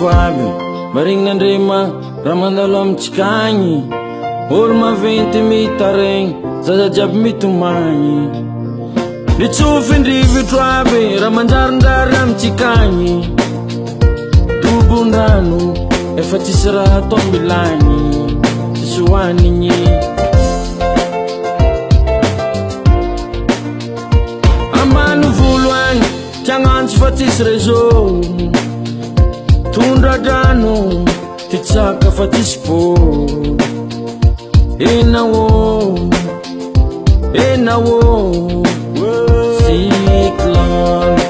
aby marinandrema raha mandalo amintsikagny olo maventy mitaregny zaza jiaby mitomagny nitsofy indrivitro aby raha manjarindrary amintsikagny dobondrano efa tsisy raha atao milagny tsisy hoanigny ambany volo agny tiagnantsy fa tsisy réseau tondra-drano ty tsaka fa tsisy pô enao cyclone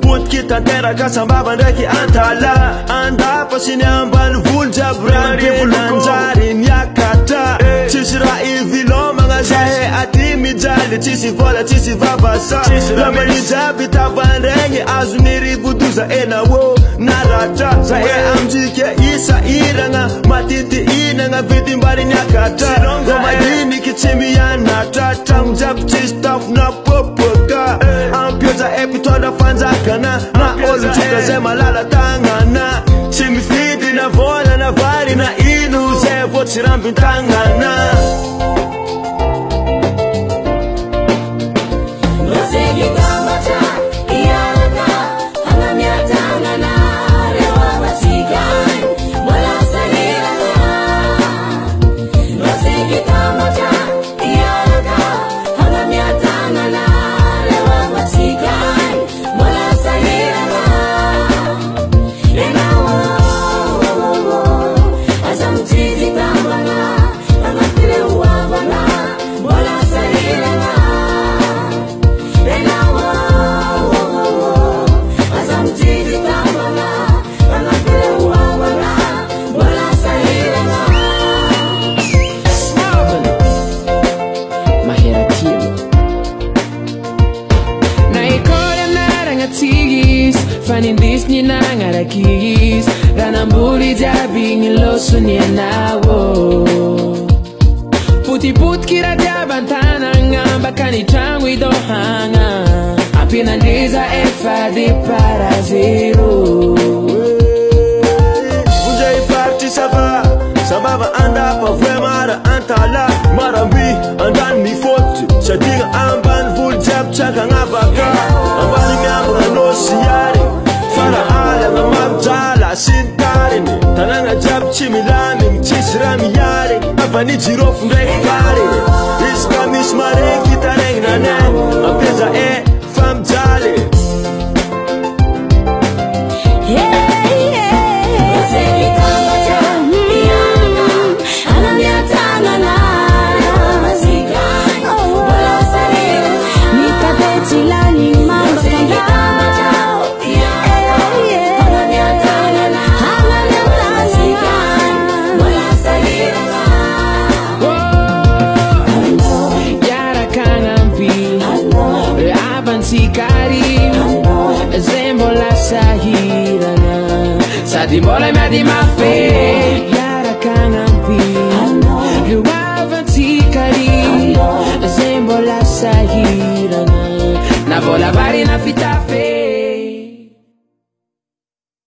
Potki tanteraka sambava ndraiky antala andapasiny ambany volo jiaby randevolanjary miakatra tsisy raha ivilomagna zahe aty mijaly tsisy vola tsisy vavasa lamany jiaby tavandraigny azony rivodoza enao naratra zahe amjike isa iragna matity inagna vidimbary niakatra gomadiniky tsy mianatra tragno jiaby tsisy tafona popoka ampioza epitondra fanjakana na olo-tsotra zay malala tagnana tsy mifidy na vola na vary na ino zay vo tsy rambin-tagnana Fanindisny nangarakis ranambuli jiaby gnilosony anao putiputky raha jiaby antanagna bakany tragno idohagna ampianandriza efa de para zero vunjay faritry sabava andapa voemara antala maramby andany mifoty sadigna ambany volo jiaby tsakagnabaka ambany miambagna nosiary farahalagna mabijala sintariny tanagna jiaby tsy milaminy tsisy raha miary avany jirofo ndraiky kary izy ka misy maregny fitaregny nanay ampiaza fa mijaly Sadi mbola miady mafy iarakan'ampy reo avantsykary zay mbola sahirana na vola vary na fitafy